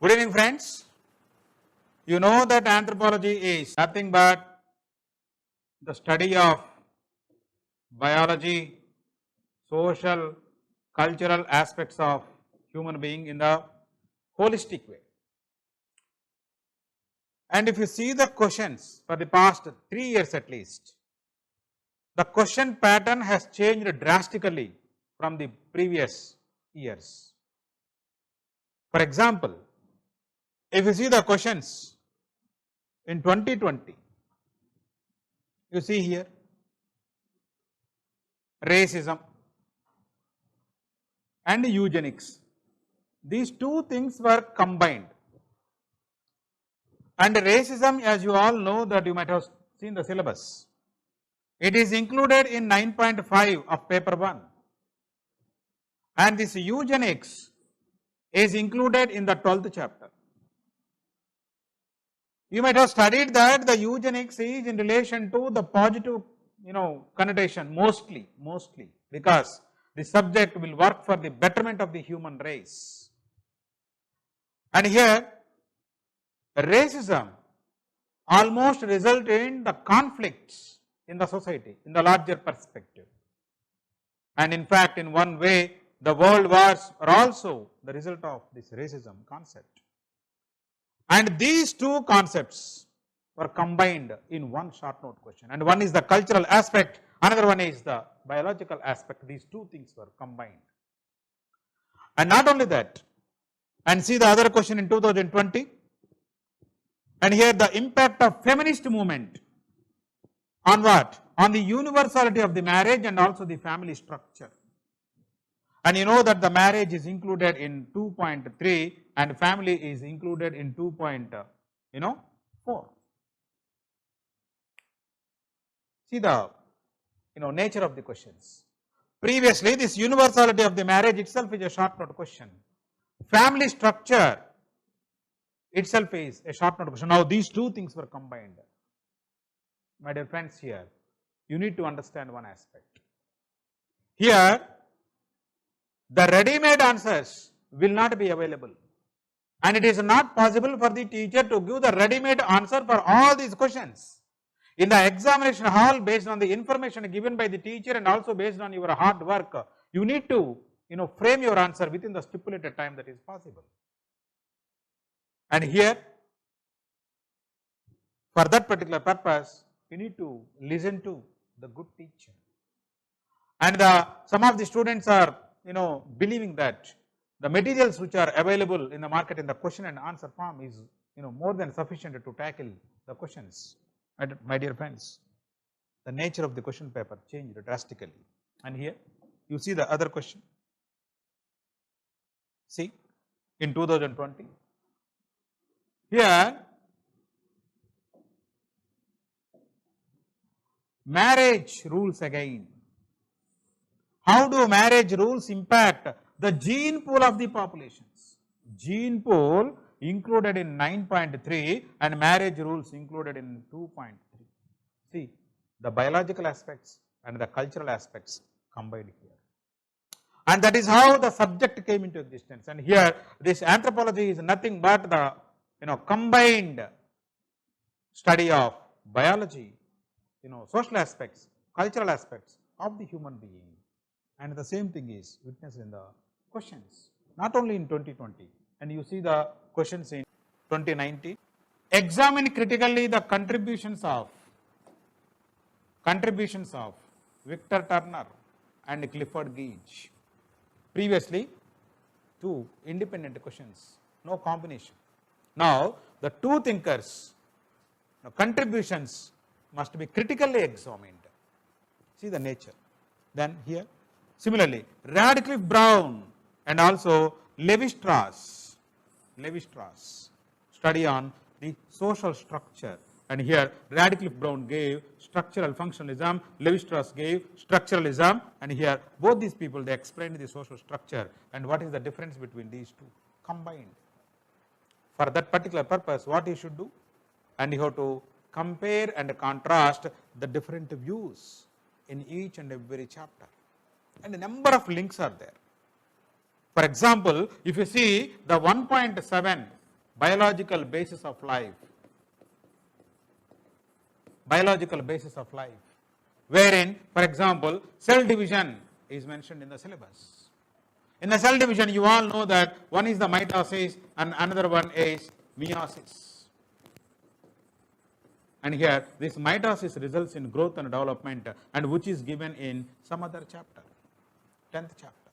Good evening, friends. You know that anthropology is nothing but the study of biology, social, cultural aspects of human being in the holistic way. And if you see the questions for the past 3 years at least, the question pattern has changed drastically from the previous years. For example, if you see the questions in 2020, you see here racism and eugenics. These two things were combined. And racism, as you all know, that you might have seen the syllabus, it is included in 9.5 of paper 1. And this eugenics is included in the 12th chapter. You might have studied that the eugenics is in relation to the positive, connotation mostly, because the subject will work for the betterment of the human race. And here, racism almost result in the conflicts in the society, in the larger perspective. And in fact, in one way, the world wars are also the result of this racism concept. And these two concepts were combined in one short note question. And one is the cultural aspect, another one is the biological aspect. These two things were combined. And not only that, and see the other question in 2020, and here the impact of feminist movement on what? On the universality of the marriage and also the family structure. And you know that the marriage is included in 2.3 and family is included in 2.4. See the nature of the questions. Previously, this universality of the marriage itself is a short note question. Family structure itself is a short note question. Now these two things were combined. My dear friends, here you need to understand one aspect. Here the ready-made answers will not be available, and it is not possible for the teacher to give the ready-made answer for all these questions. In the examination hall, based on the information given by the teacher and also based on your hard work, you need to frame your answer within the stipulated time that is possible. And here, for that particular purpose, you need to listen to the good teacher. And some of the students are believing that the materials which are available in the market in the question and answer form is more than sufficient to tackle the questions. My dear friends, the nature of the question paper changed drastically. And here you see the other question. See, in 2020, here marriage rules again. How do marriage rules impact the gene pool of the populations? Gene pool included in 9.3 and marriage rules included in 2.3. See, the biological aspects and the cultural aspects combined here. And that is how the subject came into existence. And here this anthropology is nothing but the combined study of biology, social aspects, cultural aspects of the human being. And the same thing is witnessed in the questions, not only in 2020, and you see the questions in 2019. Examine critically the contributions of Victor Turner and Clifford Geertz. Previously, two independent questions, no combination. Now, the two thinkers' contributions must be critically examined. See the nature. Then here, similarly, Radcliffe Brown and also Levi-Strauss study on the social structure. And here Radcliffe Brown gave structural functionalism, Levi-Strauss gave structuralism, and here both these people they explained the social structure and what is the difference between these two combined. For that particular purpose, what you should do? And you have to compare and contrast the different views in each and every chapter. And a number of links are there. For example, if you see the 1.7 biological basis of life. Biological basis of life, wherein, for example, cell division is mentioned in the syllabus. In the cell division, you all know that one is the mitosis and another one is meiosis. And here, this mitosis results in growth and development, and which is given in some other chapter, 10th chapter.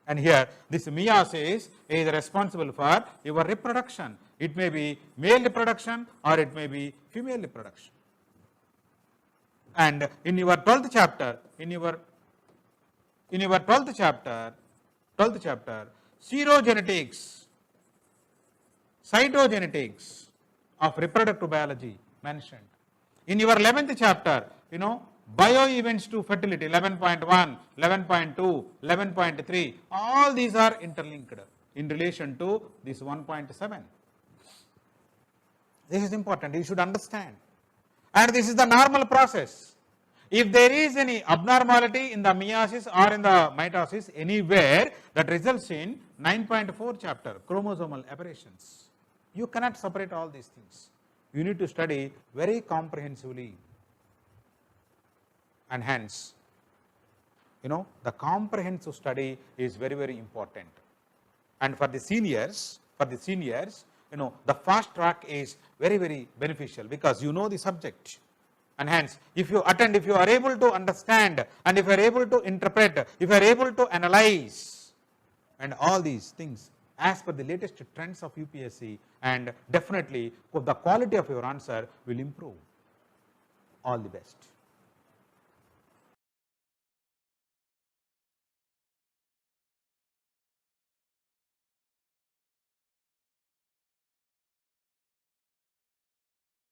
And here, this meiosis is responsible for your reproduction. It may be male reproduction or it may be female reproduction. And in your 12th chapter, serogenetics, cytogenetics of reproductive biology mentioned. In your 11th chapter, bio events to fertility, 11.1, 11.2, 11.3, all these are interlinked in relation to this 1.7. This is important, you should understand. And this is the normal process. If there is any abnormality in the meiosis or in the mitosis anywhere, that results in 9.4 chapter, chromosomal aberrations. You cannot separate all these things. You need to study very comprehensively. And hence, the comprehensive study is very, very important. And for the seniors, the fast track is very, very beneficial because you know the subject. And hence, if you attend, if you are able to understand, and if you are able to interpret, if you are able to analyze, and all these things as per the latest trends of UPSC, and definitely the quality of your answer will improve. All the best.